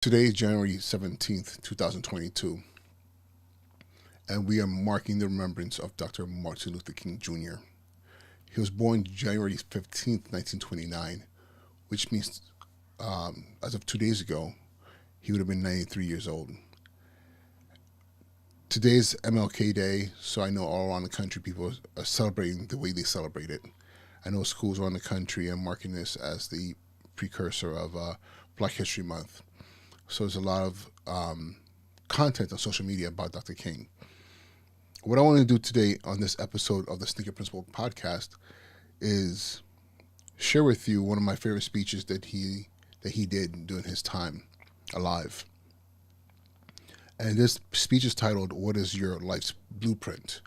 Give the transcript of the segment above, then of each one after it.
Today is January 17th, 2022, and we are marking the remembrance of Dr. Martin Luther King Jr. He was born January 15th, 1929, which means as of 2 days ago, he would have been 93 years old. Today's MLK Day, so I know all around the country people are celebrating the way they celebrate it. I know schools around the country are marking this as the precursor of Black History Month. So there's a lot of content on social media about Dr. King. What I want to do today on this episode of the Sneaker Principle podcast is share with you one of my favorite speeches that he did during his time alive. And this speech is titled, "What is Your Life's Blueprint?"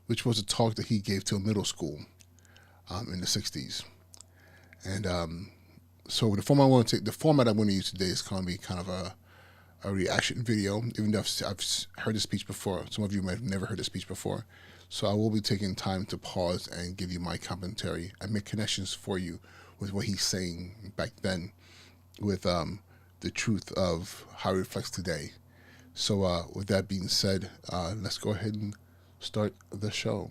which was a talk that he gave to a middle school in the 60s. And so the format I want to use today is going to be kind of a reaction video, even though I've heard the speech before. Some of you might have never heard the speech before. So I will be taking time to pause and give you my commentary and make connections for you with what he's saying back then with the truth of how it reflects today. So with that being said, let's go ahead and start the show.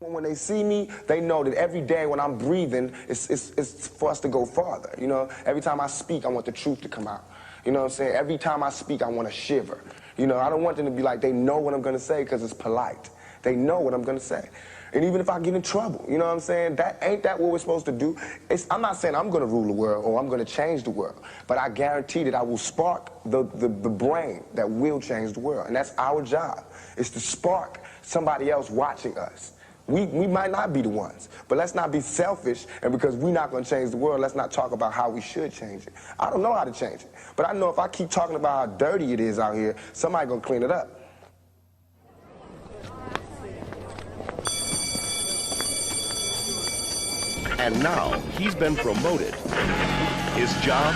When they see me, they know that every day when I'm breathing, it's for us to go farther. You know, every time I speak, I want the truth to come out. You know what I'm saying? Every time I speak, I want to shiver. You know, I don't want them to be like, they know what I'm going to say because it's polite. They know what I'm going to say. And even if I get in trouble, you know what I'm saying? That what we're supposed to do? I'm not saying I'm going to rule the world or I'm going to change the world, but I guarantee that I will spark the brain that will change the world. And that's our job, is to spark somebody else watching us. We might not be the ones, but let's not be selfish, and because we're not going to change the world, let's not talk about how we should change it. I don't know how to change it, but I know if I keep talking about how dirty it is out here, somebody going to clean it up. And now he's been promoted. His job,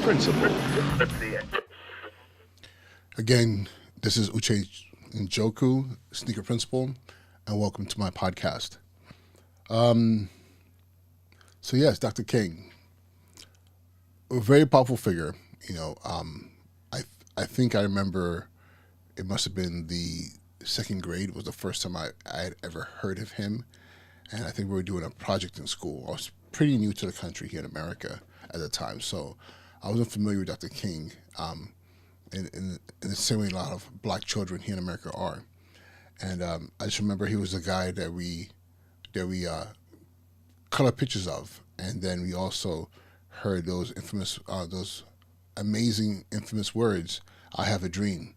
principal. Again, this is Uche Njoku, Sneaker Principal, and welcome to my podcast. So yes, Dr. King, a very powerful figure. You know, I think I remember it must have been the second grade was the first time I had ever heard of him, and I think we were doing a project in school. I was pretty new to the country here in America at the time, so I wasn't familiar with Dr. King in the same way a lot of black children here in America are. And I just remember he was the guy that we color pictures of, and then we also heard those amazing infamous words, "I have a dream,"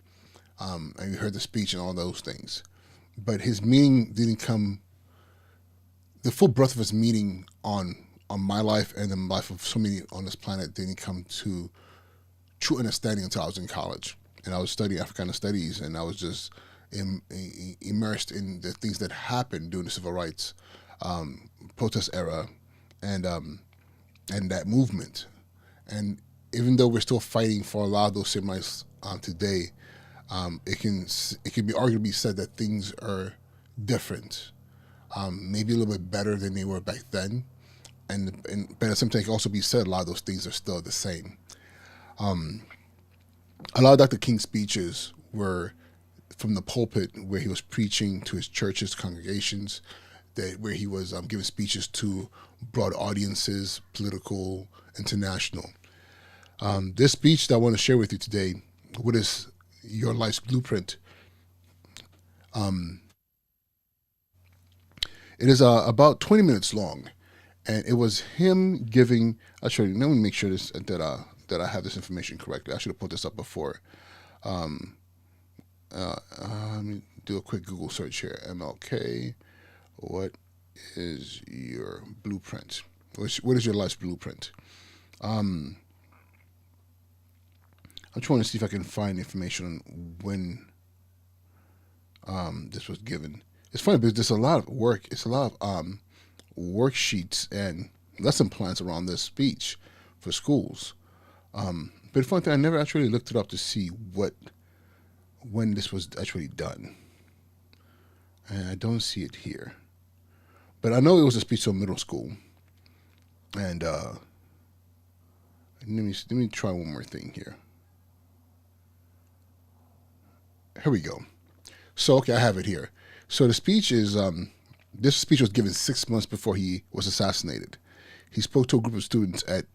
and we heard the speech and all those things. But his meaning didn't come. The full breadth of his meaning on my life and the life of so many on this planet didn't come to true understanding until I was in college, and I was studying Africana Studies, and I was just immersed in the things that happened during the civil rights protest era, and that movement. And even though we're still fighting for a lot of those same rights today, it can be arguably said that things are different, maybe a little bit better than they were back then, but at the same time, it can also be said a lot of those things are still the same. A lot of Dr. King's speeches were from the pulpit, where he was preaching to his churches, congregations, where he was giving speeches to broad audiences, political, international. This speech that I want to share with you today, "What is Your Life's Blueprint?" It is about 20 minutes long, and it was him giving. Actually, let me make sure that I have this information correctly. I should have put this up before. Let me do a quick Google search here. MLK, what is your blueprint? What is your life's blueprint? I'm trying to see if I can find information on when this was given. It's funny because there's a lot of work. It's a lot of worksheets and lesson plans around this speech for schools. But the funny thing, I never actually looked it up to see when this was actually done. And I don't see it here. But I know it was a speech to a middle school. And Let me try one more thing here. Here we go. So, okay, I have it here. So the speech is, this speech was given 6 months before he was assassinated. He spoke to a group of students at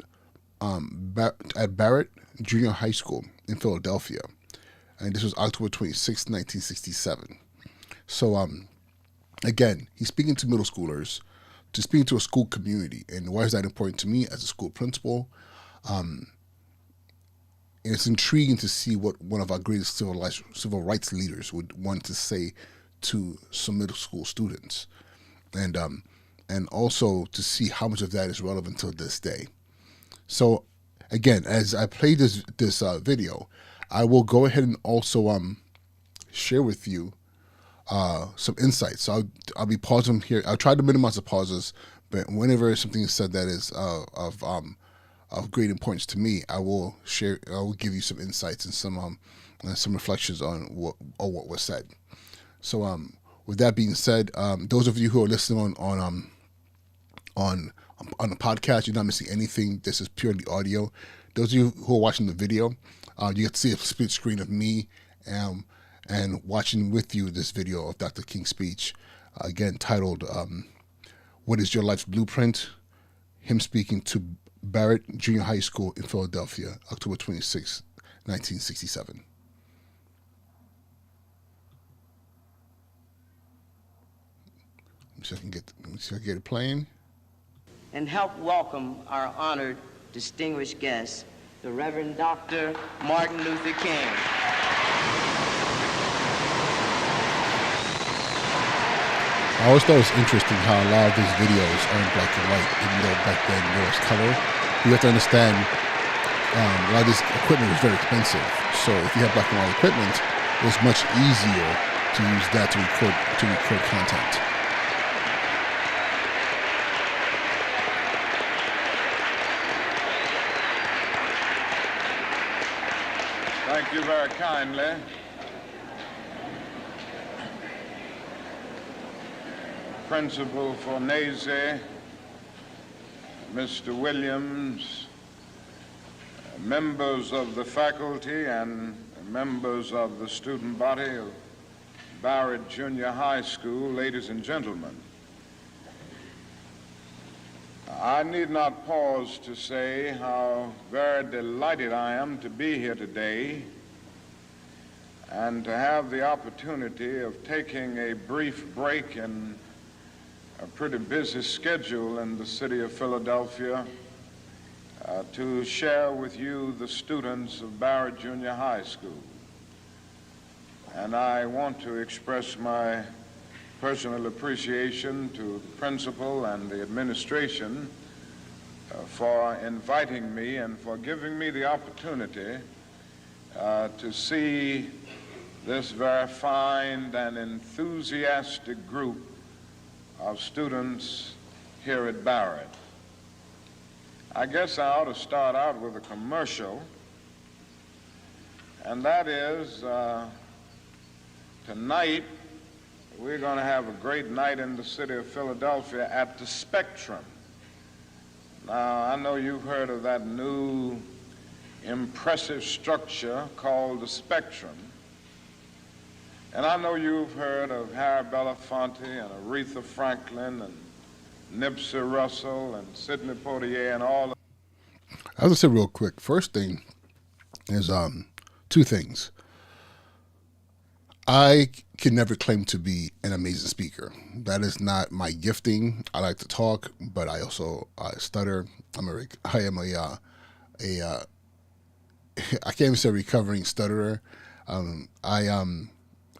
Barrett Junior High School in Philadelphia, and this was October 26, 1967. So, again, he's speaking to middle schoolers, to speaking to a school community, and why is that important to me as a school principal? And it's intriguing to see what one of our greatest civil rights leaders would want to say to some middle school students, and also to see how much of that is relevant to this day. So, again, as I play this video, I will go ahead and also share with you some insights. So I'll be pausing here. I'll try to minimize the pauses, but whenever something is said that is of great importance to me, I will give you some insights and some reflections on what was said. So with that being said, those of you who are listening on the podcast, you're not missing anything. This is purely audio. Those of you who are watching the video, you get to see a split screen of me and watching with you this video of Dr. King's speech, again titled "What is Your Life's Blueprint?" Him speaking to Barrett Junior High School in Philadelphia, October 26, 1967. Let me see if I can get it playing. And help welcome our honored, distinguished guest, the Reverend Dr. Martin Luther King. I always thought it was interesting how a lot of these videos are in black and white, even though back then there was color. You have to understand a lot of this equipment was very expensive. So if you have black and white equipment, it was much easier to use that to record content. Thank you very kindly. Principal Fornese, Mr. Williams, members of the faculty and members of the student body of Barrett Junior High School, ladies and gentlemen. I need not pause to say how very delighted I am to be here today and to have the opportunity of taking a brief break in a pretty busy schedule in the city of Philadelphia to share with you the students of Barrett Junior High School. And I want to express my personal appreciation to the principal and the administration for inviting me and for giving me the opportunity to see this very fine and enthusiastic group of students here at Barrett. I guess I ought to start out with a commercial, and that is tonight we're going to have a great night in the city of Philadelphia at the Spectrum. Now, I know you've heard of that new impressive structure called the Spectrum. And I know you've heard of Harry Belafonte and Aretha Franklin and Nipsey Russell and Sidney Poitier and all. I have to say real quick, first thing is two things. I can never claim to be an amazing speaker. That is not my gifting. I like to talk, but I stutter. I can't even say recovering stutterer.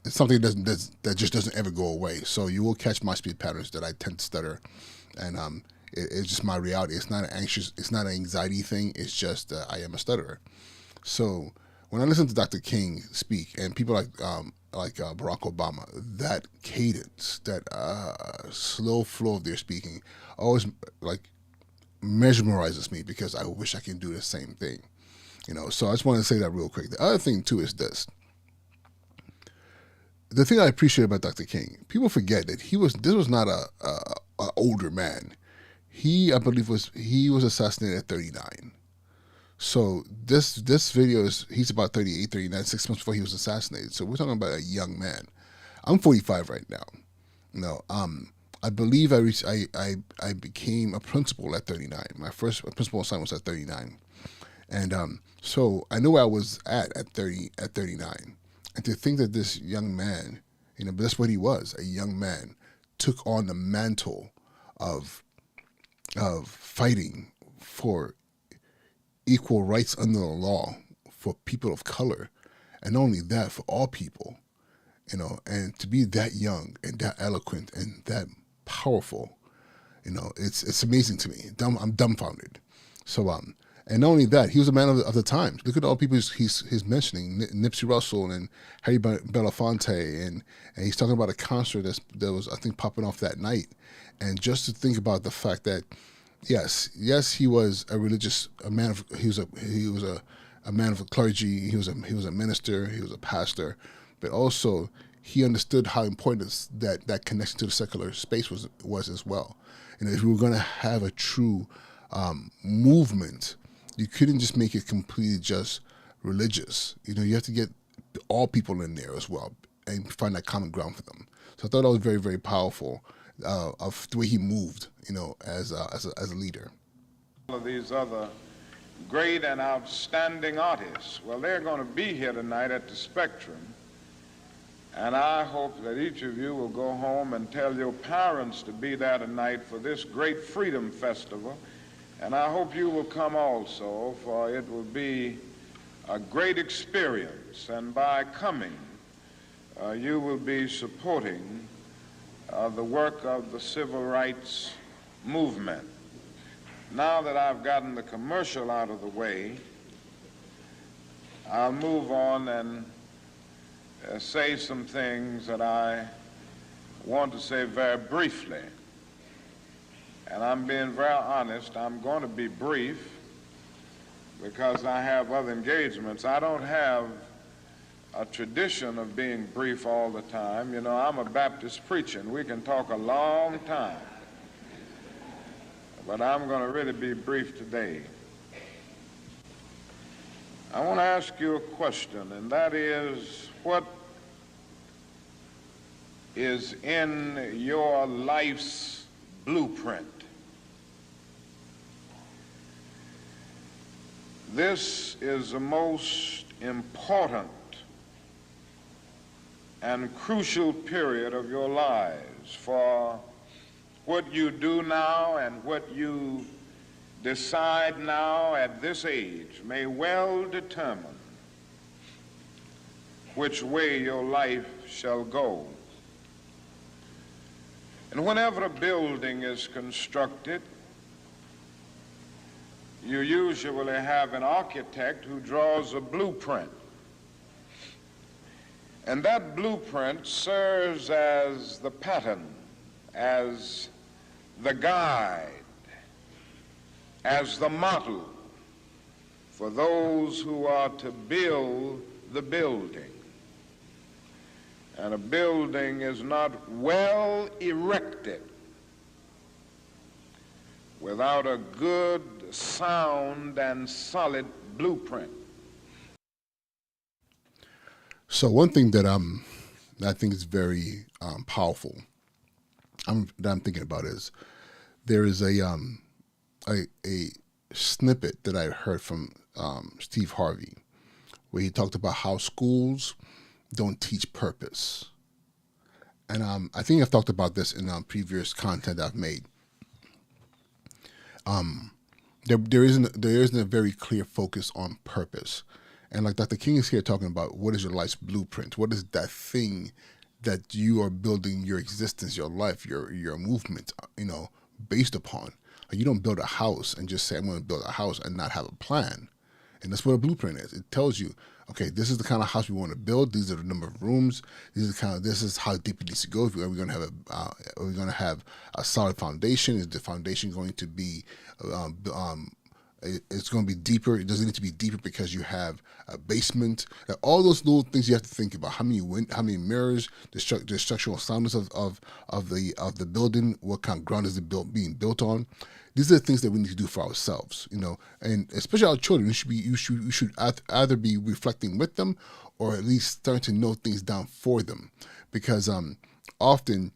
It's something that just doesn't ever go away. So you will catch my speech patterns that I tend to stutter, and it's just my reality. It's not an anxiety thing. It's just I am a stutterer. So when I listen to Dr. King speak and people like Barack Obama, that cadence, that slow flow of their speaking, always mesmerizes me because I wish I can do the same thing. So I just want to say that real quick. The other thing too is this. The thing I appreciate about Dr. King, people forget that this was not a older man. I believe he was assassinated at 39. So this video is, he's about 38, 39, 6 months before he was assassinated. So we're talking about a young man. I'm 45 right now. No, I believe I became a principal at 39. My first principal assignment was at 39, and so I knew where I was at 39. And to think that this young man, but that's what he was, a young man, took on the mantle of fighting for equal rights under the law for people of color, and not only that, for all people, and to be that young and that eloquent and that powerful, it's amazing to me. I'm dumbfounded. So and not only that, he was a man of the times. Look at all the people he's mentioning: Nipsey Russell and Harry Belafonte, and he's talking about a concert that was, I think, popping off that night. And just to think about the fact that yes, he was a man of a man of clergy. He was a minister. He was a pastor, but also he understood how important that connection to the secular space was as well. If we were going to have a true movement, you couldn't just make it completely just religious. You have to get all people in there as well and find that common ground for them. So I thought that was very, very powerful of the way he moved, as a leader. All of these other great and outstanding artists, well, they're going to be here tonight at the Spectrum. And I hope that each of you will go home and tell your parents to be there tonight for this great Freedom Festival. And I hope you will come also, for it will be a great experience. And by coming, you will be supporting the work of the civil rights movement. Now that I've gotten the commercial out of the way, I'll move on and say some things that I want to say very briefly. And I'm being very honest, I'm going to be brief because I have other engagements. I don't have a tradition of being brief all the time. I'm a Baptist preacher, and we can talk a long time. But I'm going to really be brief today. I want to ask you a question, and that is, what is in your life's blueprint? This is the most important and crucial period of your lives, for what you do now and what you decide now at this age may well determine which way your life shall go. And whenever a building is constructed, you usually have an architect who draws a blueprint. And that blueprint serves as the pattern, as the guide, as the model for those who are to build the building. And a building is not well erected without a good, sound, and solid blueprint. So one thing that I think is very powerful, that I'm thinking about is there is a snippet that I heard from Steve Harvey, where he talked about how schools don't teach purpose, and I think I've talked about this in previous content I've made. There isn't a very clear focus on purpose. And like Dr. King is here talking about, what is your life's blueprint? What is that thing that you are building your existence, your life, your movement, based upon? You don't build a house and just say, I'm going to build a house and not have a plan. And that's what a blueprint is. It tells you, okay, this is the kind of house we want to build. These are the number of rooms. This is how deep it needs to go. Are we going to have a solid foundation? Is the foundation going to be it's going to be deeper? It doesn't need to be deeper because you have a basement. All those little things you have to think about. How many mirrors? The structural soundness of the building. What kind of ground is it being built on? these are the things that we need to do for ourselves, and especially our children. You should either be reflecting with them, or at least starting to note things down for them, because often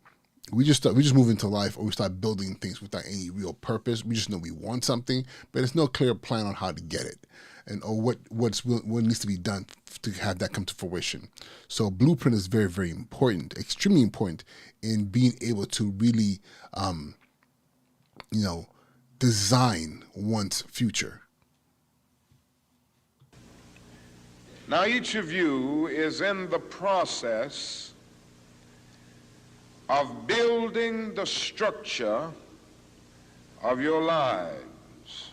we just move into life, or we start building things without any real purpose. We just know we want something, but there's no clear plan on how to get it, or what needs to be done to have that come to fruition. So blueprint is very, very important, extremely important in being able to really, design one's future. Now, each of you is in the process of building the structure of your lives.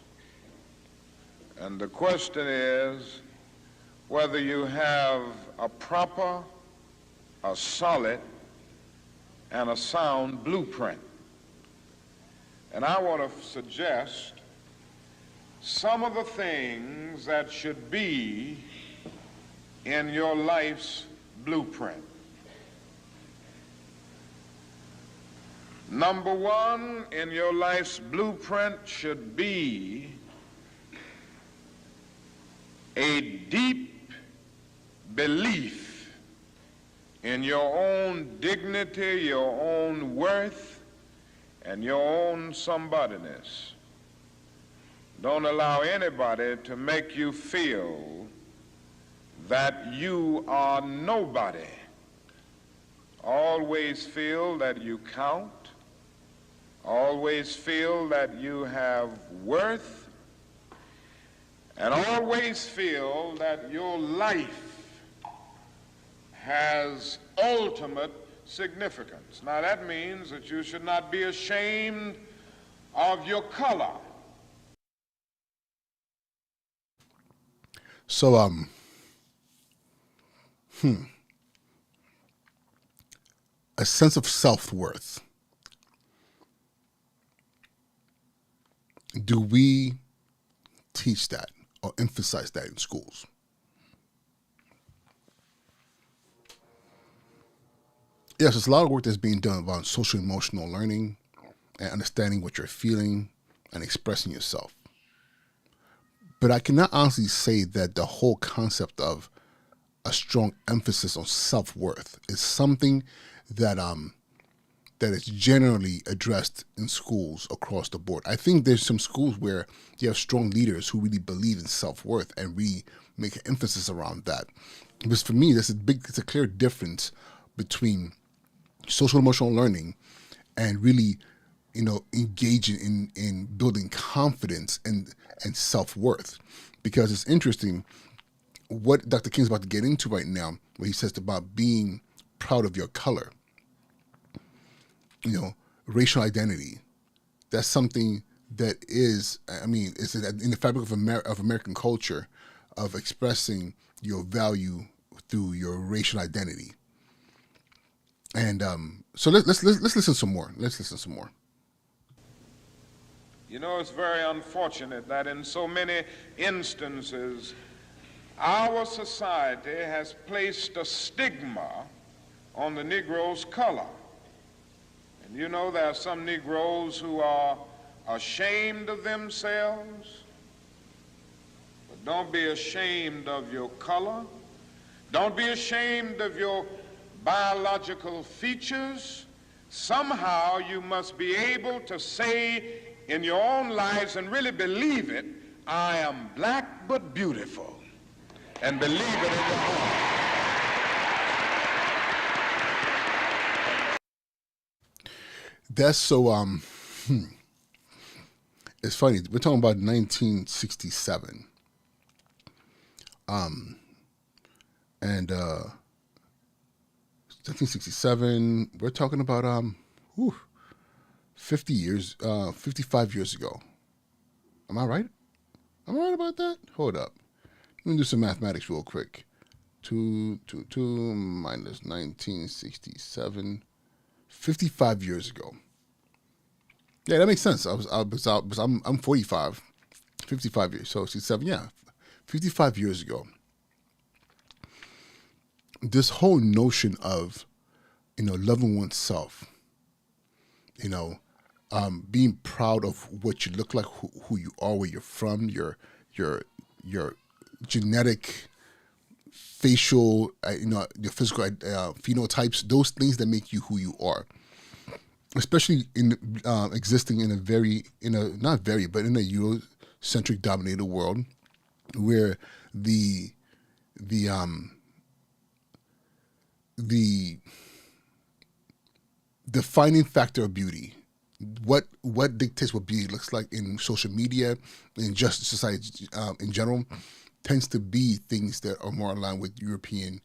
And the question is whether you have a proper, a solid, and a sound blueprint. And I want to suggest some of the things that should be in your life's blueprint. Number one in your life's blueprint should be a deep belief in your own dignity, your own worth, and your own somebodyness. Don't allow anybody to make you feel that you are nobody. Always feel that you count. Always feel that you have worth. And always feel that your life has ultimate significance. Now that means that you should not be ashamed of your color. So, a sense of self-worth. Do we teach that or emphasize that in schools? Yes, there's a lot of work that's being done about social emotional learning and understanding what you're feeling and expressing yourself. But I cannot honestly say that the whole concept of a strong emphasis on self-worth is something that that is generally addressed in schools across the board. I think there's some schools where you have strong leaders who really believe in self-worth and really make an emphasis around that. Because for me, it's a clear difference between social emotional learning and really, engaging in building confidence and self-worth. Because it's interesting what Dr. King's about to get into right now, where he says about being proud of your color. Racial identity. That's something that is, it's in the fabric of American culture, of expressing your value through your racial identity. And so let's listen some more. Let's listen some more. It's very unfortunate that in so many instances, our society has placed a stigma on the Negro's color. And there are some Negroes who are ashamed of themselves. But don't be ashamed of your color. Don't be ashamed of your biological features. Somehow you must be able to say in your own lives and really believe it, I am black but beautiful. And believe it in your heart. That's so, it's funny. We're talking about 1967. And 1967, we're talking about 55 years ago. Am I right? Am I right about that? Hold up. Let me do some mathematics real quick. 2 minus 1967. 55 years ago. Yeah, that makes sense. I'm 45. 55 years. So 67, yeah. 55 years ago. This whole notion of, loving oneself, being proud of what you look like, who you are, where you're from, your genetic, facial, your physical phenotypes, those things that make you who you are. Especially in existing in a Eurocentric dominated world, where the defining factor of beauty, what dictates what beauty looks like in social media, in just society in general, tends to be things that are more aligned with European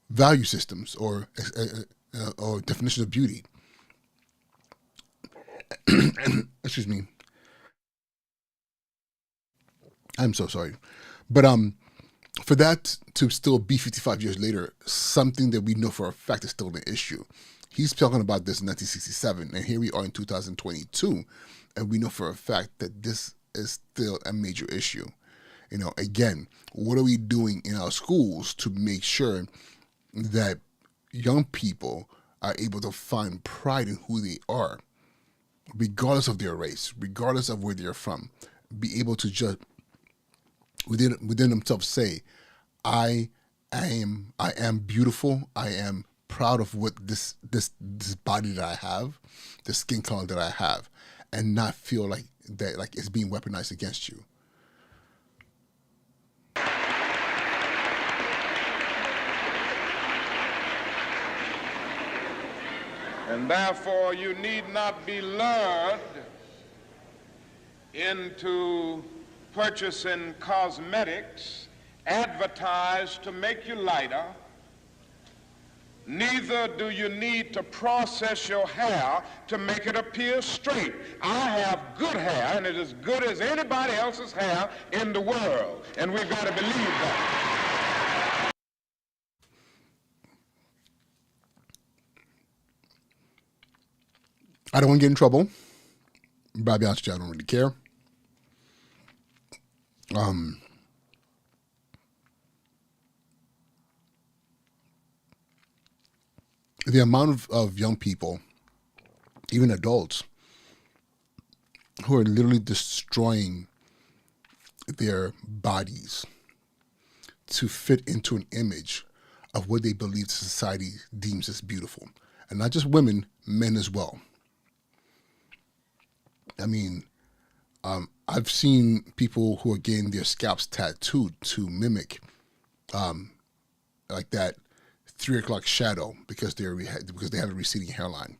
value systems or definition of beauty. Excuse me. I'm so sorry, but for that to still be 55 years later, something that we know for a fact is still an issue. He's talking about this in 1967, and here we are in 2022, and we know for a fact that this is still a major issue. Again, what are we doing in our schools to make sure that young people are able to find pride in who they are, regardless of their race, regardless of where they're from, be able to just within themselves say, I am beautiful. I am proud of what this body that I have, the skin color that I have, and not feel like that it's being weaponized against you. And therefore, you need not be lured into purchasing cosmetics advertised to make you lighter. Neither do you need to process your hair to make it appear straight. I have good hair, and it is as good as anybody else's hair in the world, and we've got to believe that. I don't want to get in trouble, but I'll be honest with you, I don't really care. The amount of young people, even adults, who are literally destroying their bodies to fit into an image of what they believe society deems as beautiful. And not just women, men as well. I mean, I've seen people who are getting their scalps tattooed to mimic like that 3 o'clock shadow because they have a receding hairline.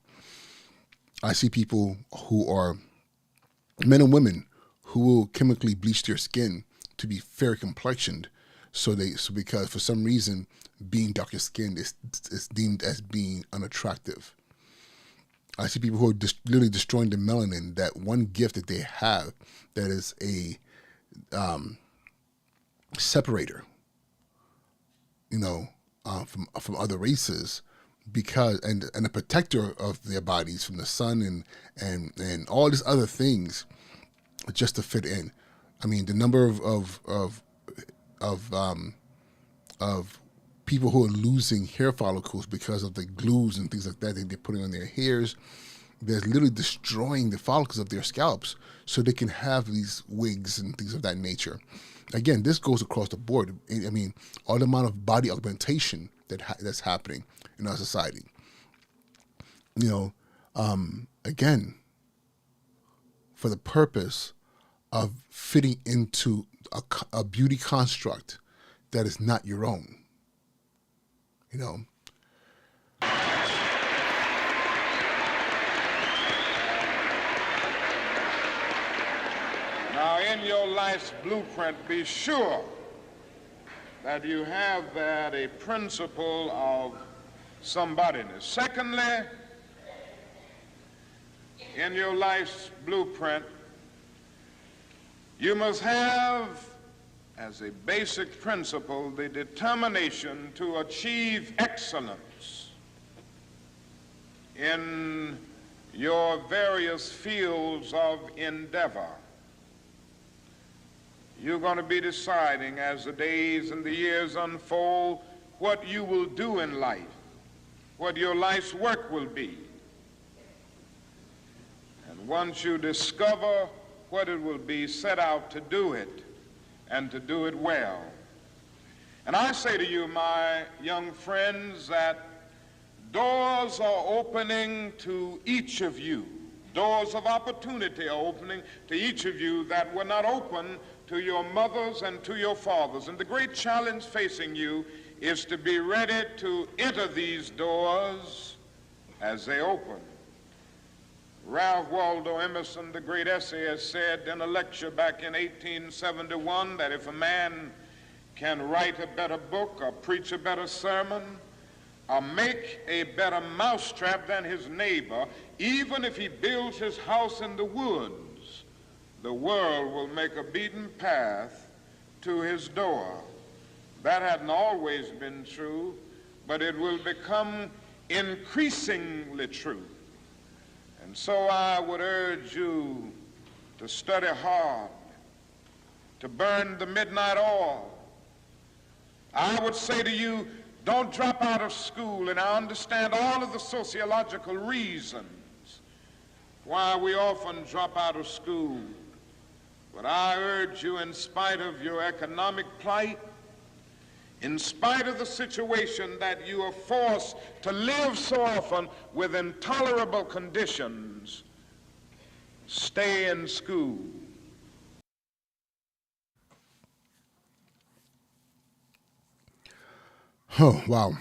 I see people who are men and women who will chemically bleach their skin to be fair complexioned, so because for some reason being darker skinned is deemed as being unattractive. I see people who are literally destroying the melanin, that one gift that they have that is a separator, from other races, because and a protector of their bodies from the sun and all these other things, just to fit in. I mean, the number of people who are losing hair follicles because of the glues and things like that they're putting on their hairs, they're literally destroying the follicles of their scalps so they can have these wigs and things of that nature. Again, this goes across the board. I mean, all the amount of body augmentation that's happening in our society. Again, for the purpose of fitting into a beauty construct that is not your own. Now, in your life's blueprint, be sure that you have that a principle of somebodyness. Secondly, in your life's blueprint, you must have as a basic principle the determination to achieve excellence in your various fields of endeavor. You're going to be deciding as the days and the years unfold what you will do in life, what your life's work will be. once you discover what it will be, set out to do it and to do it well. And I say to you, my young friends, that doors are opening to each of you. Doors of opportunity are opening to each of you that were not open to your mothers and to your fathers. And the great challenge facing you is to be ready to enter these doors as they open. Ralph Waldo Emerson, the great essayist, said in a lecture back in 1871 that if a man can write a better book or preach a better sermon or make a better mousetrap than his neighbor, even if he builds his house in the woods, the world will make a beaten path to his door. That hadn't always been true, but it will become increasingly true. And so I would urge you to study hard, to burn the midnight oil. I would say to you, don't drop out of school, and I understand all of the sociological reasons why we often drop out of school. But I urge you, in spite of your economic plight, in spite of the situation that you are forced to live so often with intolerable conditions, stay in school. Oh, wow.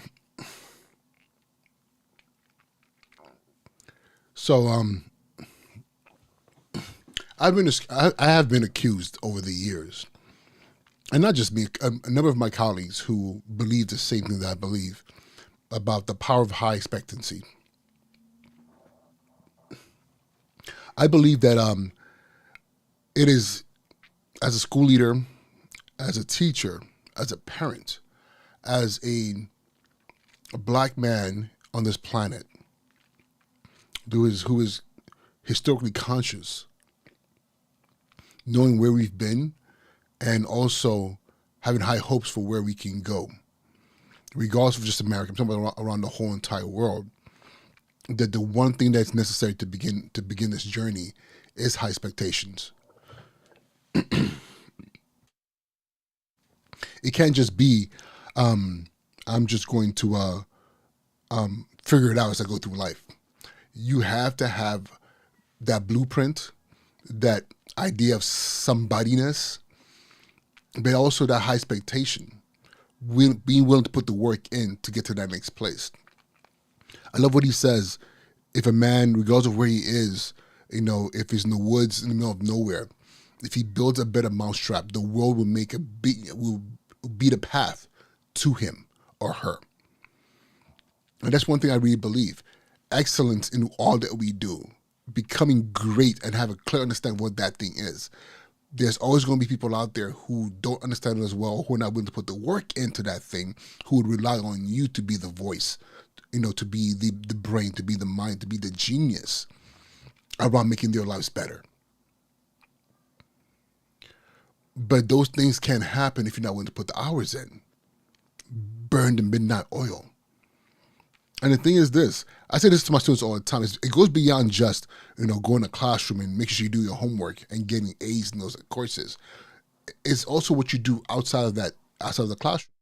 So, I have been accused over the years, and not just me, a number of my colleagues who believe the same thing that I believe about the power of high expectancy. I believe that it is, as a school leader, as a teacher, as a parent, as a black man on this planet who is historically conscious, knowing where we've been and also having high hopes for where we can go, regardless of just America, I'm talking about around the whole entire world, that the one thing that's necessary to begin this journey is high expectations. It can't just be, I'm just going to figure it out as I go through life. You have to have that blueprint, that idea of somebodyness, but also that high expectation, being willing to put the work in to get to that next place. I love what he says. If a man, regardless of where he is, if he's in the woods in the middle of nowhere, if he builds a better mousetrap, the world will will beat a path to him or her. And that's one thing I really believe. Excellence in all that we do, becoming great and have a clear understanding of what that thing is. There's always going to be people out there who don't understand it as well, who are not willing to put the work into that thing, who would rely on you to be the voice, to be the brain, to be the mind, to be the genius around making their lives better. But those things can't happen if you're not willing to put the hours in. Burn the midnight oil. And the thing is this, I say this to my students all the time, it goes beyond just, going to classroom and making sure you do your homework and getting A's in those courses. It's also what you do outside of the classroom.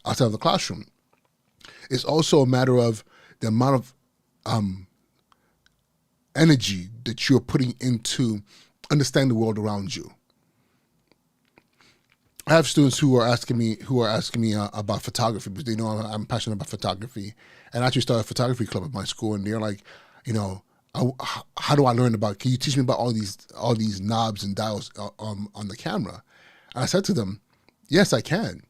Outside of the classroom. It's also a matter of the amount of energy that you're putting into understanding the world around you. I have students who are asking me about photography because they know I'm passionate about photography, and I actually started a photography club at my school. And they're like, how do I learn about? Can you teach me about all these knobs and dials on the camera? And I said to them, yes, I can.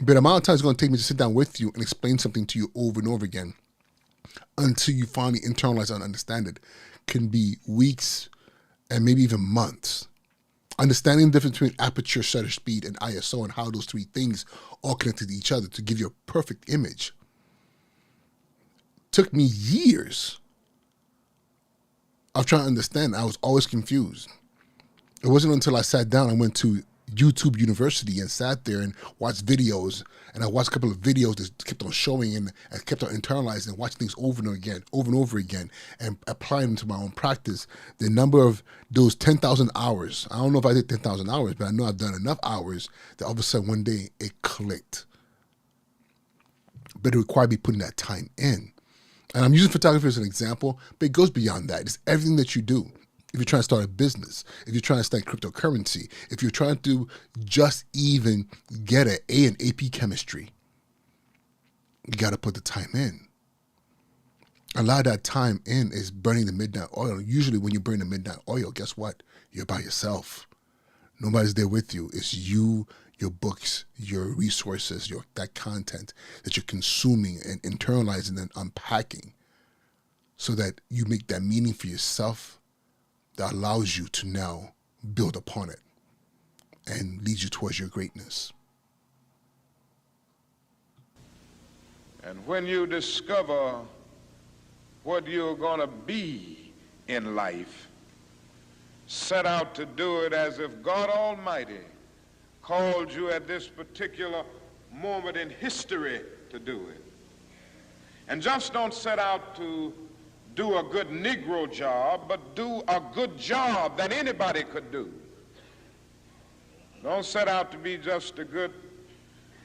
But the amount of time it's going to take me to sit down with you and explain something to you over and over again until you finally internalize and understand it can be weeks and maybe even months. Understanding the difference between aperture, shutter speed, and ISO and how those three things all connect to each other to give you a perfect image took me years of trying to understand. I was always confused. It wasn't until I sat down and went to YouTube University and sat there and watched videos. And I watched a couple of videos that kept on showing and I kept on internalizing and watching things over and over again, and applying them to my own practice. The number of those 10,000 hours, I don't know if I did 10,000 hours, but I know I've done enough hours that all of a sudden one day it clicked. But it required me putting that time in. And I'm using photography as an example, but it goes beyond that. It's everything that you do. If you're trying to start a business, if you're trying to study cryptocurrency, if you're trying to just even get an A in AP chemistry, you got to put the time in. A lot of that time in is burning the midnight oil. Usually when you burn the midnight oil, guess what? You're by yourself. Nobody's there with you. It's you, your books, your resources, that content that you're consuming and internalizing and unpacking, so that you make that meaning for yourself that allows you to now build upon it and lead you towards your greatness. And when you discover what you're going to be in life, set out to do it as if God Almighty called you at this particular moment in history to do it. And just don't set out to do a good Negro job, but do a good job that anybody could do. Don't set out to be just a good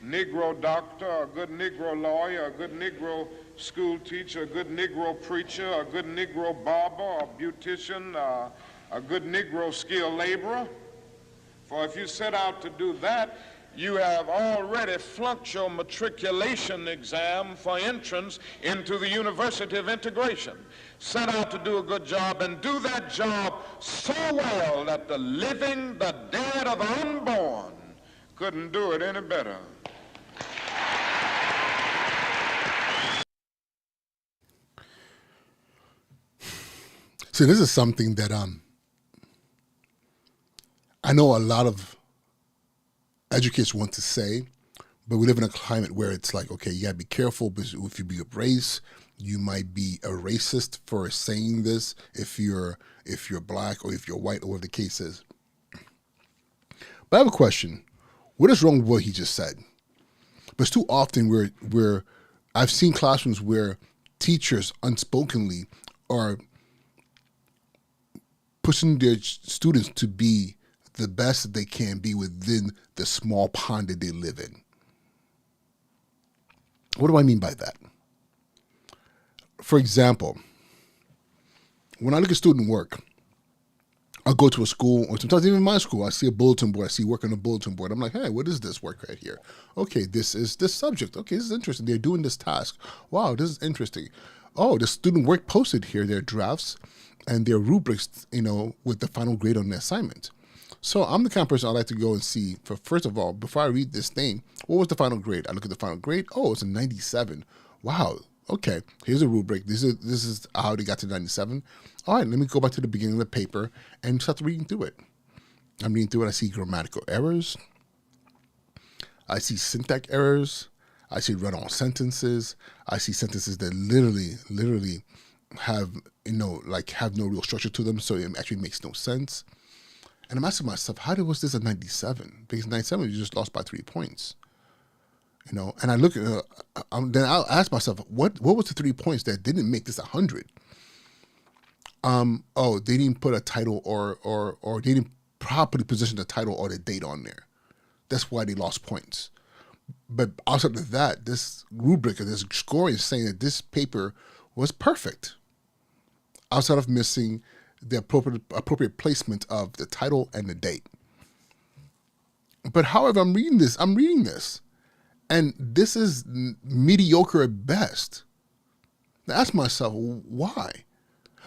Negro doctor, a good Negro lawyer, a good Negro school teacher, a good Negro preacher, a good Negro barber, a beautician, a good Negro skilled laborer. For if you set out to do that, you have already flunked your matriculation exam for entrance into the University of Integration. Set out to do a good job and do that job so well that the living, the dead, or the unborn couldn't do it any better. So this is something that I know a lot of educators want to say, but we live in a climate where it's like, okay, you gotta be careful because if you be of race, you might be a racist for saying this if you're black or if you're white or whatever the case is. But I have a question. What is wrong with what he just said? But too often where I've seen classrooms where teachers unspokenly are pushing their students to be the best that they can be within the small pond that they live in. What do I mean by that? For example, when I look at student work, I'll go to a school, or sometimes even my school, I see a bulletin board, I see work on a bulletin board. I'm like, hey, what is this work right here? Okay, this is this subject. Okay, this is interesting. They're doing this task. Wow, this is interesting. Oh, the student work posted here, their drafts and their rubrics, with the final grade on the assignment. So I'm the kind of person I like to go and see, first of all, before I read this thing, what was the final grade? I look at the final grade. Oh, it's a 97. Wow. Okay, here's a rubric. This is how they got to 97. All right, let me go back to the beginning of the paper and start reading through it. I'm reading through it. I see grammatical errors. I see syntax errors. I see run-on sentences. I see sentences that literally have, have no real structure to them, so it actually makes no sense. And I'm asking myself, was this a 97? Because 97, you just lost by 3 points. And I look at, then I'll ask myself, what was the 3 points that didn't make this 100? They didn't put a title or they didn't properly position the title or the date on there. That's why they lost points. But outside of that, this rubric or this score is saying that this paper was perfect. Outside of missing the appropriate placement of the title and the date. But however, I'm reading this, and this is mediocre at best. I ask myself, why?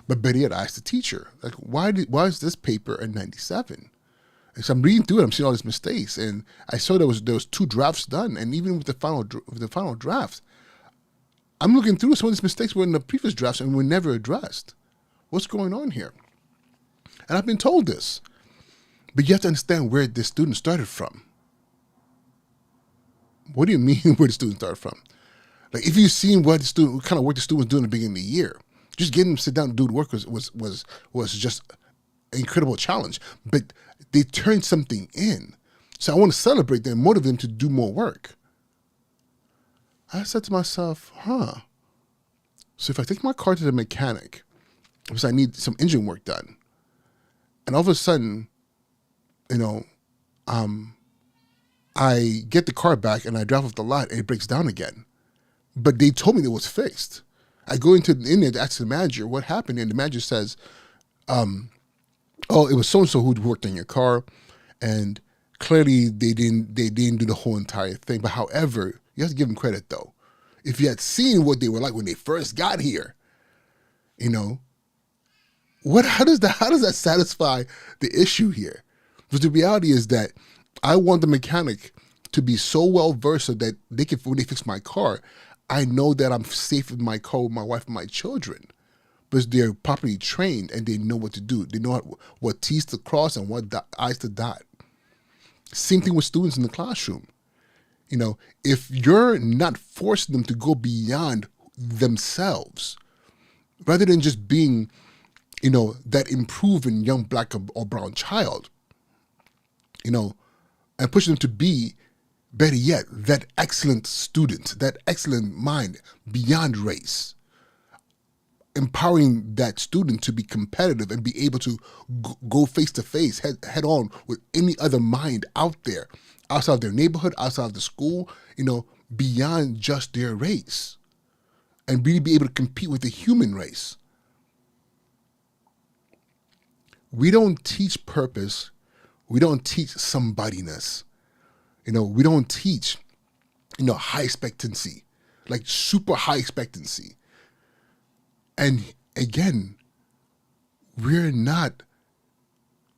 But better yet, I asked the teacher, like, why is this paper a 97? And so I'm reading through it, I'm seeing all these mistakes, and I saw there was 2 drafts done, and even with the final draft, I'm looking through some of these mistakes were in the previous drafts and were never addressed. What's going on here? And I've been told this, but you have to understand where this student started from. What do you mean where the student started from? Like, if you've seen what kind of work the student was doing at the beginning of the year, just getting them to sit down and do the work was just an incredible challenge. But they turned something in. So I want to celebrate them and motivate them to do more work. I said to myself, so if I take my car to the mechanic, because I need some engine work done, and all of a sudden, I get the car back and I drive off the lot and it breaks down again. But they told me it was fixed. I go in there to ask the manager what happened, and the manager says, it was so-and-so who worked on your car, and clearly they didn't do the whole entire thing. But however, you have to give them credit though. If you had seen what they were like when they first got here, how does that satisfy the issue here? Because the reality is that I want the mechanic to be so well versed so that when they fix my car, I know that I'm safe in my car with my wife and my children, because they're properly trained and they know what to do. They know what T's to cross and what I's to dot. Same thing with students in the classroom. If you're not forcing them to go beyond themselves, rather than just being, that improving young black or brown child, and pushing them to be, better yet, that excellent student, that excellent mind beyond race, empowering that student to be competitive and be able to go face to face, head on with any other mind out there, outside of their neighborhood, outside of the school, beyond just their race, and really be able to compete with the human race. We don't teach purpose. We don't teach somebodyness. We don't teach, high expectancy, like super high expectancy. And again, we're not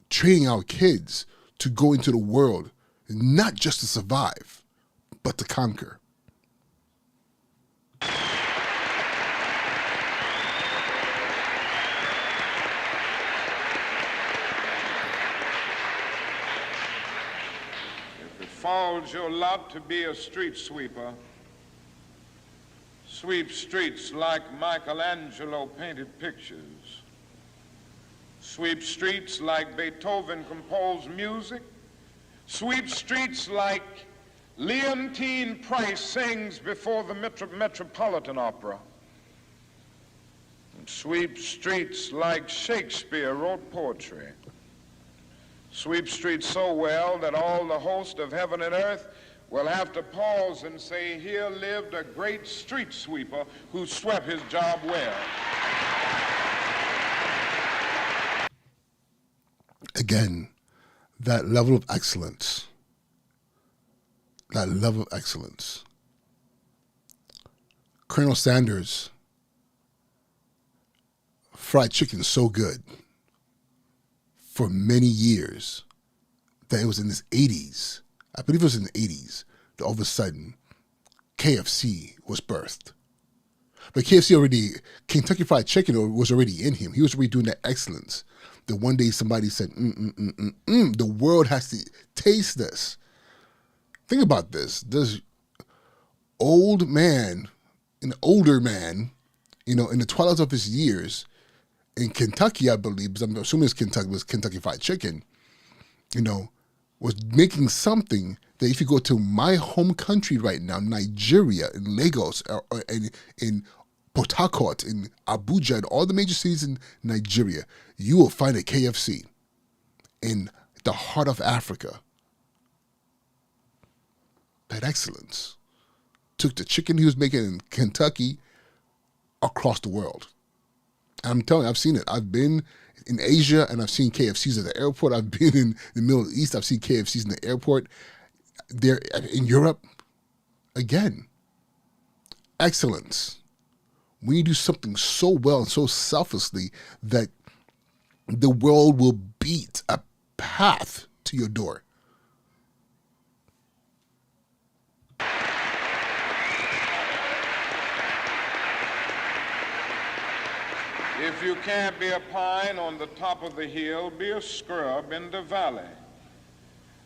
training our kids to go into the world, not just to survive, but to conquer. Falls your lot to be a street sweeper. Sweep streets like Michelangelo painted pictures. Sweep streets like Beethoven composed music. Sweep streets like Leontine Price sings before the Metropolitan Opera. And sweep streets like Shakespeare wrote poetry. Sweep streets so well that all the host of heaven and earth will have to pause and say, here lived a great street sweeper who swept his job well. Again, that level of excellence. Colonel Sanders, fried chicken so good for many years that it was in his 80s, I believe it was in the 80s, that all of a sudden KFC was birthed. But Kentucky Fried Chicken was already in him. He was already doing that excellence. That one day somebody said, the world has to taste this. Think about this. This older man, in the twilight of his years, in Kentucky, I believe, because I'm assuming it was Kentucky Fried Chicken, was making something that if you go to my home country right now, Nigeria, in Lagos, or in Port Harcourt, in Abuja, and all the major cities in Nigeria, you will find a KFC in the heart of Africa. That excellence took the chicken he was making in Kentucky across the world. I'm telling you, I've seen it. I've been in Asia and I've seen KFCs at the airport. I've been in the Middle East. I've seen KFCs in the airport. They're in Europe. Again, excellence. When you do something so well and so selflessly that the world will beat a path to your door. If you can't be a pine on the top of the hill, be a scrub in the valley.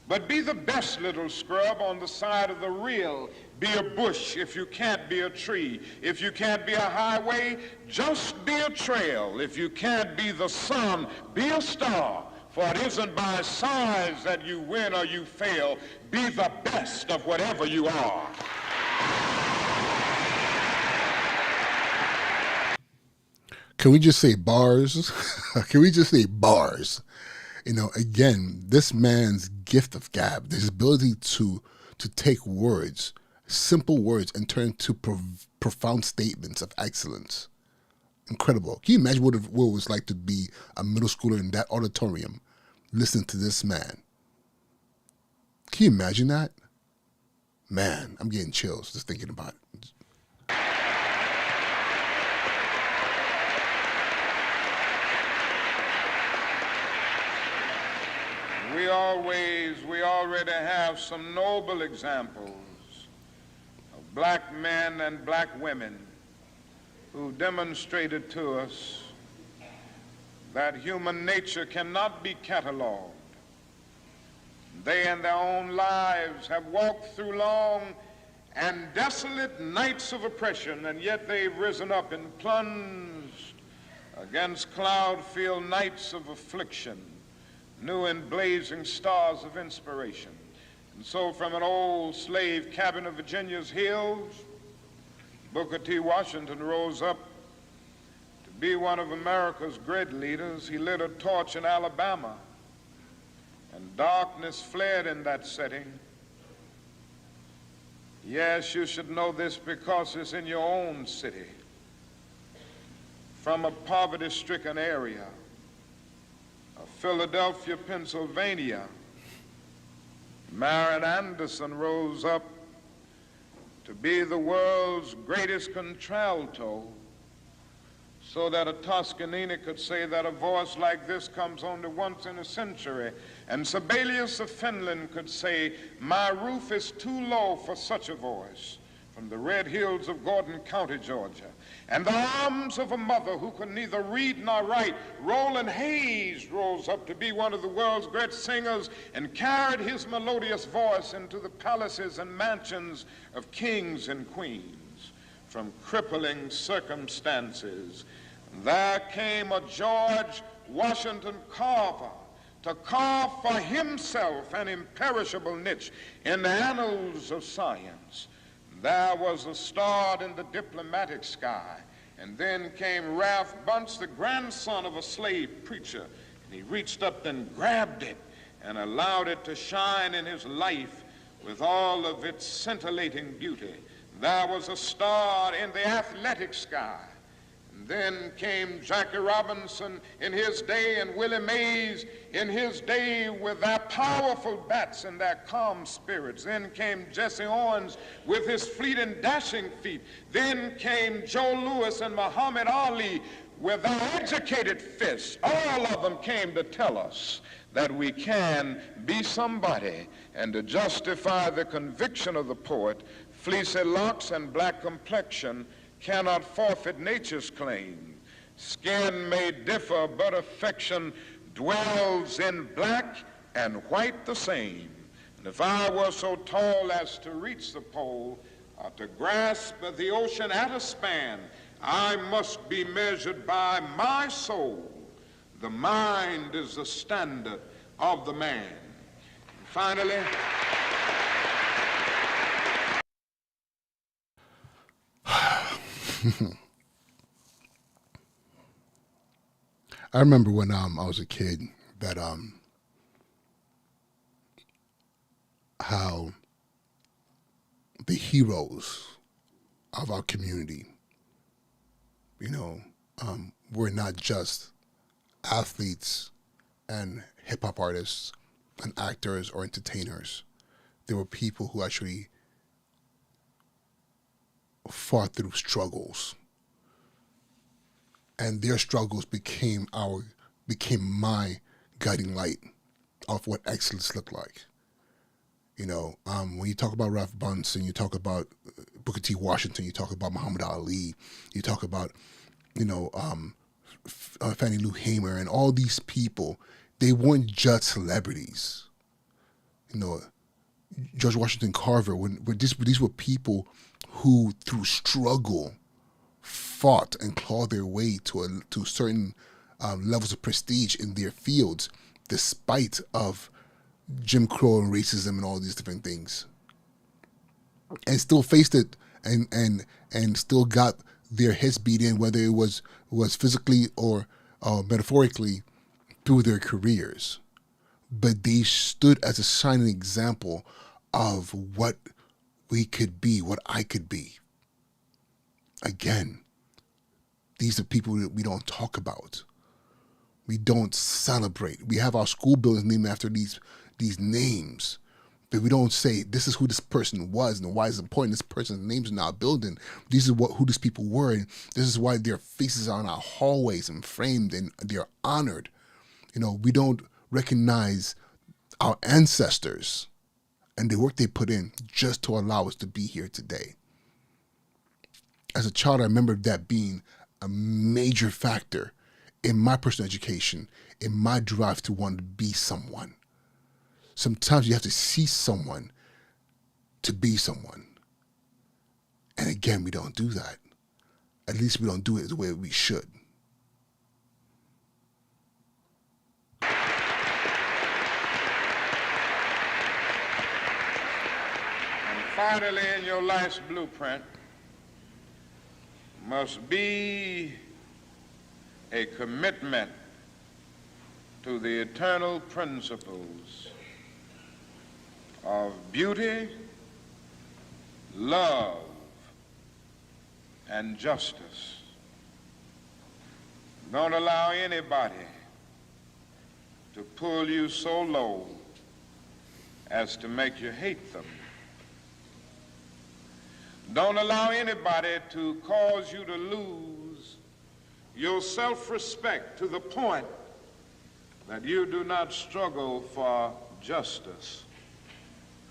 But be the best little scrub on the side of the rill. Be a bush if you can't be a tree. If you can't be a highway, just be a trail. If you can't be the sun, be a star. For it isn't by size that you win or you fail. Be the best of whatever you are. Can we just say bars? Can we just say bars? You know, again, this man's gift of gab, his ability to take words, simple words, and turn into profound statements of excellence. Incredible. Can you imagine what it was like to be a middle schooler in that auditorium listening to this man? Can you imagine that? Man, I'm getting chills just thinking about it. We already have some noble examples of black men and black women who demonstrated to us that human nature cannot be cataloged. They in their own lives have walked through long and desolate nights of oppression, and yet they've risen up and plunged against cloud-filled nights of affliction, new and blazing stars of inspiration. And so from an old slave cabin of Virginia's hills, Booker T. Washington rose up to be one of America's great leaders. He lit a torch in Alabama, and darkness fled in that setting. Yes, you should know this because it's in your own city. From a poverty-stricken area of Philadelphia, Pennsylvania, Marion Anderson rose up to be the world's greatest contralto, so that a Toscanini could say that a voice like this comes only once in a century. And Sibelius of Finland could say, my roof is too low for such a voice, from the red hills of Gordon County, Georgia. And the arms of a mother who could neither read nor write, Roland Hayes rose up to be one of the world's great singers and carried his melodious voice into the palaces and mansions of kings and queens. From crippling circumstances, there came a George Washington Carver to carve for himself an imperishable niche in the annals of science. There was a star in the diplomatic sky, and then came Ralph Bunce, the grandson of a slave preacher, and he reached up and grabbed it and allowed it to shine in his life with all of its scintillating beauty. There was a star in the athletic sky. And then came Jackie Robinson in his day and Willie Mays in his day with their powerful bats and their calm spirits. Then came Jesse Owens with his fleet and dashing feet. Then came Joe Louis and Muhammad Ali with their educated fists. All of them came to tell us that we can be somebody, and to justify the conviction of the poet, fleecy locks and black complexion cannot forfeit nature's claim. Skin may differ, but affection dwells in black and white the same. And if I were so tall as to reach the pole, or to grasp the ocean at a span, I must be measured by my soul. The mind is the standard of the man. And finally, I remember when I was a kid that how the heroes of our community, you know, were not just athletes and hip hop artists and actors or entertainers. There were people who actually fought through struggles, and their struggles became my guiding light of what excellence looked like. You know, when you talk about Ralph Bunce and you talk about Booker T. Washington, you talk about Muhammad Ali, you talk about, you know, Fannie Lou Hamer and all these people, they weren't just celebrities. You know, George Washington Carver, these were people who, through struggle, fought and clawed their way to certain levels of prestige in their fields despite of Jim Crow and racism and all these different things, and still faced it and still got their heads beat in, whether it was physically or metaphorically, through their careers. But they stood as a shining example of what we could be, what I could be. Again, these are people that we don't talk about. We don't celebrate. We have our school buildings named after these names, but we don't say this is who this person was and why it's important. This person's name's in our building. These are who these people were, and this is why their faces are in our hallways and framed, and they're honored. We don't recognize our ancestors and the work they put in just to allow us to be here today. As a child, I remember that being a major factor in my personal education, in my drive to want to be someone. Sometimes you have to see someone to be someone. And again, we don't do that. At least we don't do it the way we should. And finally, in your life's blueprint must be a commitment to the eternal principles of beauty, love, and justice. Don't allow anybody to pull you so low as to make you hate them. Don't allow anybody to cause you to lose your self-respect to the point that you do not struggle for justice.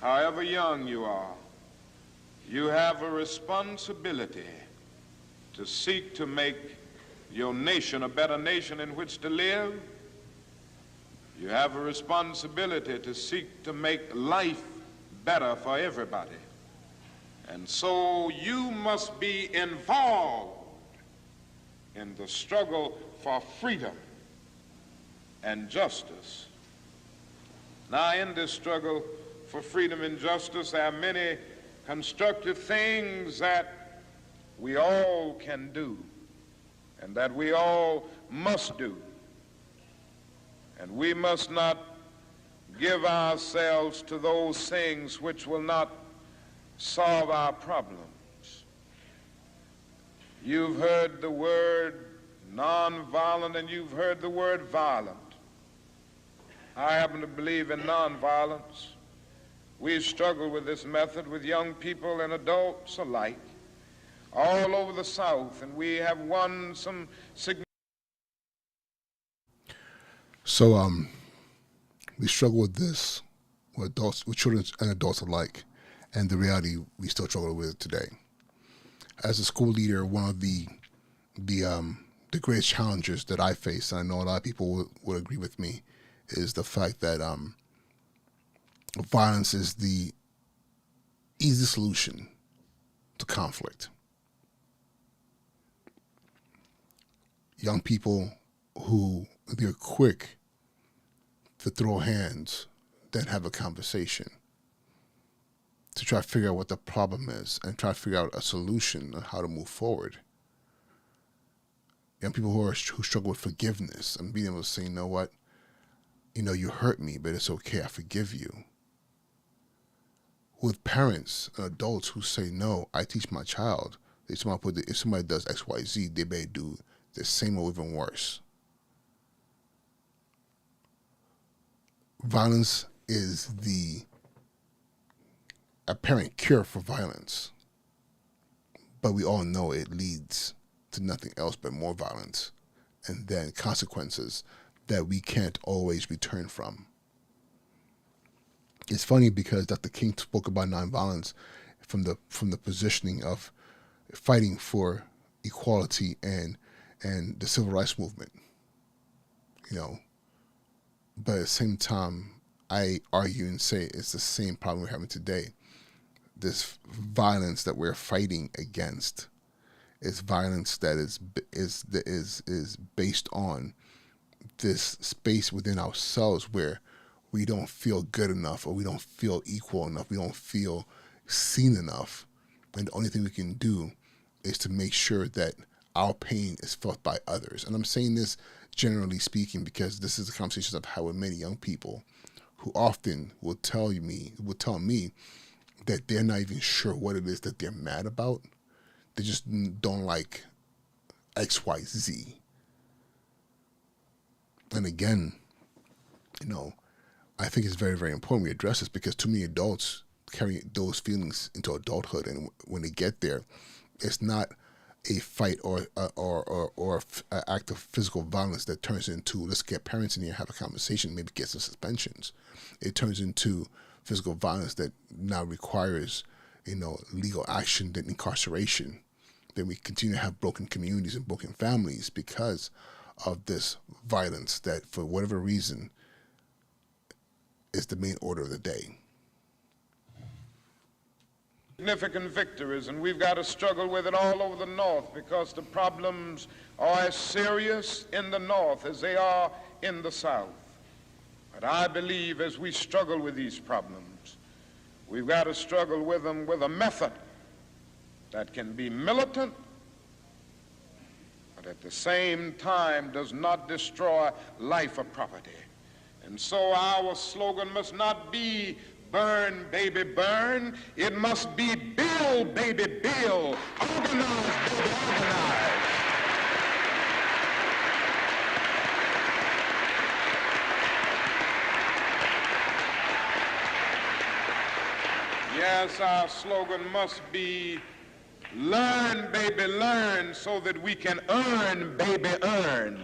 However young you are, you have a responsibility to seek to make your nation a better nation in which to live. You have a responsibility to seek to make life better for everybody. And so you must be involved in the struggle for freedom and justice. Now, in this struggle for freedom and justice, there are many constructive things that we all can do and that we all must do. And we must not give ourselves to those things which will not solve our problems. You've heard the word nonviolent and you've heard the word violent. I happen to believe in nonviolence. We struggle with this method with young people and adults alike all over the South, and we have won some significant. So we struggle with this with adults, with children and adults alike, and the reality we still struggle with today. As a school leader, one of the greatest challenges that I face, and I know a lot of people would agree with me, is the fact that violence is the easy solution to conflict. Young people who they're quick to throw hands than have a conversation, to try to figure out what the problem is and try to figure out a solution on how to move forward. Young people who struggle with forgiveness and being able to say, you know what, you hurt me, but it's okay, I forgive you. With parents and adults who say, no, I teach my child, if somebody does X, Y, Z, they may do the same or even worse. Violence is the apparent cure for violence, but we all know it leads to nothing else but more violence and then consequences that we can't always return from. It's funny because Dr. King spoke about nonviolence from the positioning of fighting for equality and the civil rights movement, But at the same time, I argue and say it's the same problem we're having today. This violence that we're fighting against is violence that is based on this space within ourselves where we don't feel good enough, or we don't feel equal enough, we don't feel seen enough. And the only thing we can do is to make sure that our pain is felt by others. And I'm saying this generally speaking because this is the conversations I've had with many young people who often will tell me that they're not even sure what it is that they're mad about. They just don't like X, Y, Z. And again, I think it's very, very important we address this, because too many adults carry those feelings into adulthood, and when they get there, it's not a fight or an act of physical violence that turns into, let's get parents in here, have a conversation, maybe get some suspensions. It turns into physical violence that now requires, legal action, then incarceration. Then we continue to have broken communities and broken families because of this violence that, for whatever reason, is the main order of the day. Significant victories, and we've got to struggle with it all over the North, because the problems are as serious in the North as they are in the South. But I believe as we struggle with these problems, we've got to struggle with them with a method that can be militant, but at the same time does not destroy life or property. And so our slogan must not be burn, baby, burn. It must be build, baby, build. Organize, baby, organize. Yes, our slogan must be learn, baby, learn, so that we can earn, baby, earn.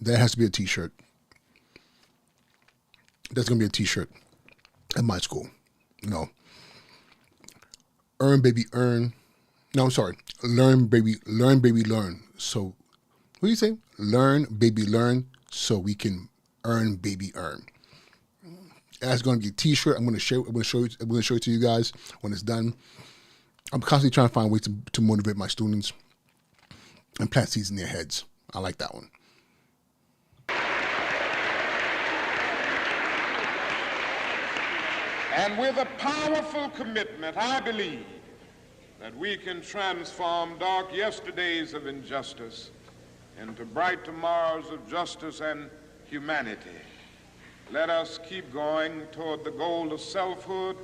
That has to be a t-shirt. That's going to be a t-shirt at my school. Earn, baby, earn. No, I'm sorry. Learn, baby, learn. So, what do you say? Learn, baby, learn, so we can earn, baby, earn. That's going to be a t-shirt. I'm going to show it to you guys when it's done. I'm constantly trying to find ways to motivate my students and plant seeds in their heads. I like that one. And with a powerful commitment, I believe that we can transform dark yesterdays of injustice into bright tomorrows of justice and humanity. Let us keep going toward the goal of selfhood,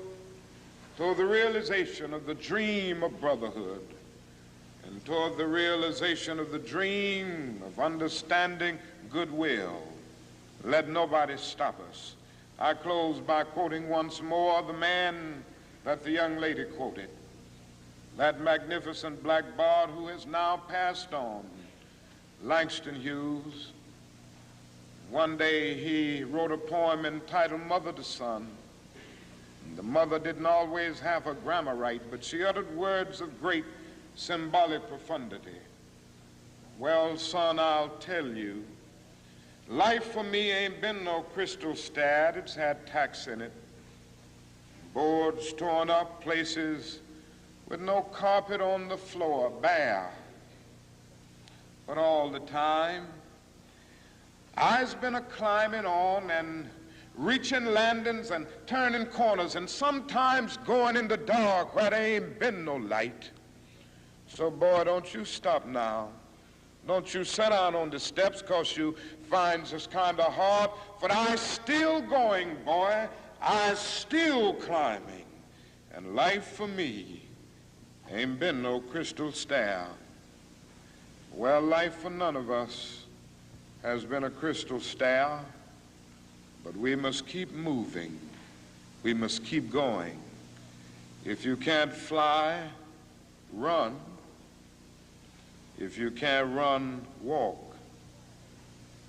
toward the realization of the dream of brotherhood, and toward the realization of the dream of understanding goodwill. Let nobody stop us. I close by quoting once more the man that the young lady quoted, that magnificent black bard who has now passed on, Langston Hughes. One day he wrote a poem entitled Mother to Son. The mother didn't always have her grammar right, but she uttered words of great symbolic profundity. Well, son, I'll tell you, life for me ain't been no crystal stad. It's had tacks in it, boards torn up, places with no carpet on the floor, bare. But all the time, I's been a-climbing on and reaching landings and turning corners and sometimes going in the dark where there ain't been no light. So, boy, don't you stop now. Don't you sit down on the steps, 'cause you find this kind of hard. But I's still going, boy. I's still climbing. And life for me ain't been no crystal stair. Well, life for none of us has been a crystal stair, but we must keep moving. We must keep going. If you can't fly, run. If you can't run, walk.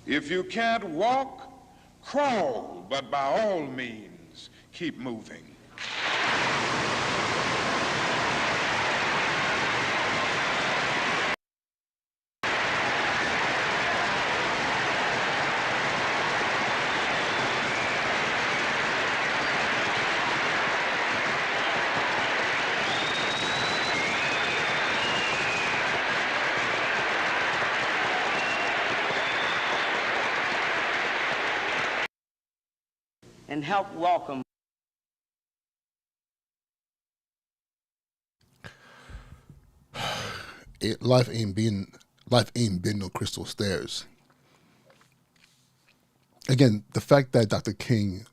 If you can't walk, crawl, but by all means, keep moving. and help welcome Life ain't been no crystal stairs. Again, the fact that Dr. King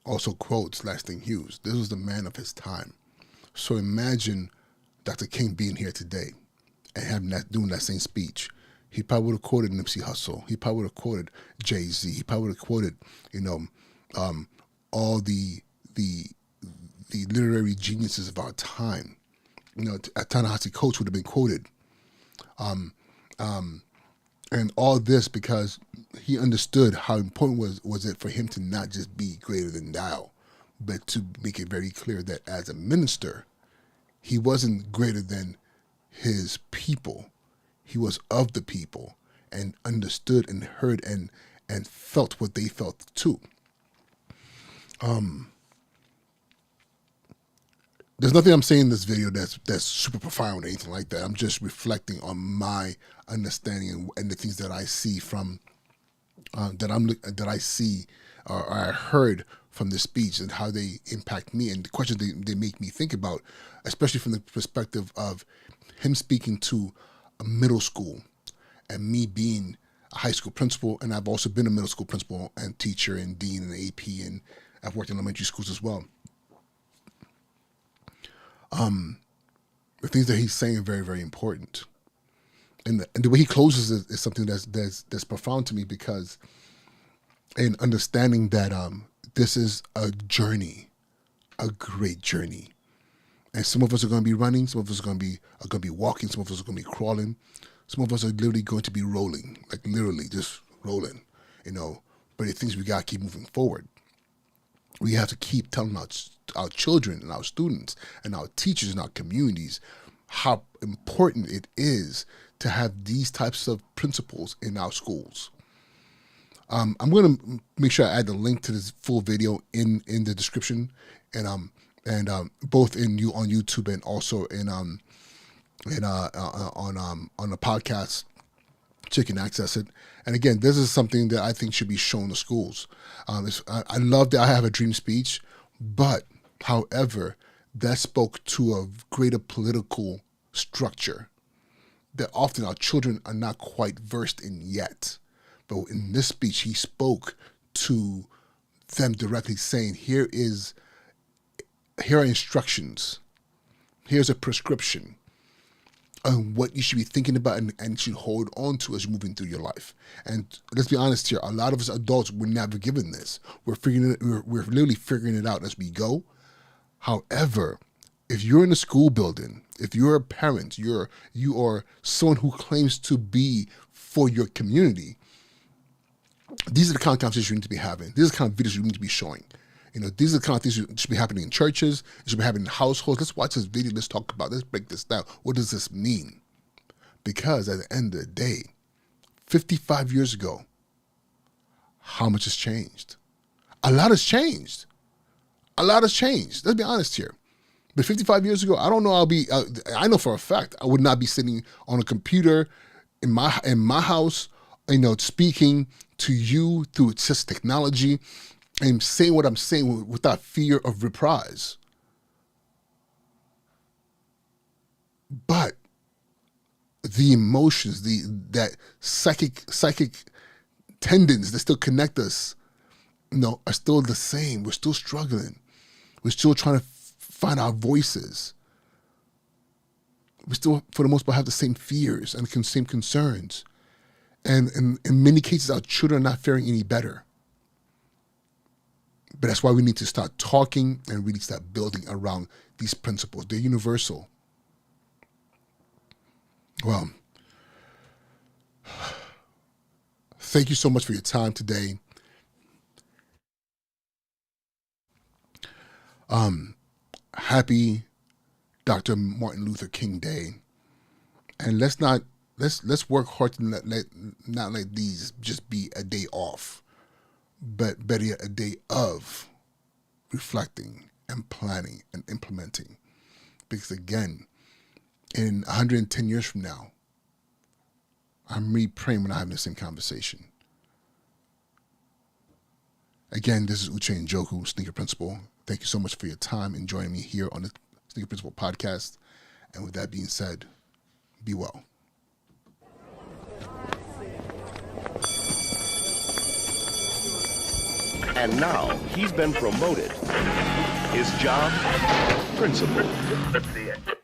also quotes Langston Hughes, this was the man of his time. So imagine Dr. King being here today and doing that same speech. He probably would have quoted Nipsey Hussle. He probably would have quoted Jay-Z. He probably would have quoted, all the literary geniuses of our time. Ta-Nehisi Coates would have been quoted. And all this because he understood how important was it for him to not just be greater than thou, but to make it very clear that as a minister, he wasn't greater than his people. He was of the people and understood and heard and felt what they felt too. There's nothing I'm saying in this video that's super profound or anything like that. I'm just reflecting on my understanding and the things that I see from that I see or I heard from the speech and how they impact me and the questions they make me think about, especially from the perspective of him speaking to a middle school and me being a high school principal, and I've also been a middle school principal and teacher and dean and AP, and I've worked in elementary schools as well. The things that he's saying are very, very important. And the way he closes is something that's profound to me, because in understanding that this is a journey, a great journey. And some of us are going to be running, some of us are going to be walking, some of us are going to be crawling, some of us are literally going to be rolling, like literally just rolling, But the things we got to keep moving forward. We have to keep telling our children and our students and our teachers and our communities how important it is to have these types of principles in our schools. I'm going to make sure I add the link to this full video in the description, and both on YouTube and also on the podcast, so you can access it. And again, this is something that I think should be shown to schools. I love that I have a dream speech, but however, that spoke to a greater political structure that often our children are not quite versed in yet. But in this speech, he spoke to them directly, saying, here are instructions. Here's a prescription on what you should be thinking about and should hold on to as you're moving through your life. And let's be honest here, a lot of us adults were never given this. We're literally figuring it out as we go. However, if you're in a school building, if you're a parent, you are someone who claims to be for your community, these are the kind of conversations you need to be having. These are the kind of videos you need to be showing. These are the kind of things that should be happening in churches. It should be happening in households. Let's watch this video. Let's talk about it. Let's break this down. What does this mean? Because at the end of the day, 55 years ago, how much has changed? A lot has changed. A lot has changed. Let's be honest here. But 55 years ago, I don't know. I know for a fact I would not be sitting on a computer in my house, speaking to you through just technology and saying what I'm saying without fear of reprise. But the emotions, that psychic tendons that still connect us, are still the same. We're still struggling. We're still trying to find our voices. We still, for the most part, have the same fears and the same concerns. And in many cases, our children are not faring any better. But that's why we need to start talking and really start building around these principles. They're universal. Well, thank you so much for your time today. Happy Dr. Martin Luther King Day. And let's work hard to not let these just be a day off, but better yet, a day of reflecting and planning and implementing. Because again, in 110 years from now, I'm really praying we're not having the same conversation. Again, this is Uche Njoku, Sneaker Principal. Thank you so much for your time and joining me here on the Sneaker Principal podcast. And with that being said, be well. And now he's been promoted. His job, principal. Let's see it.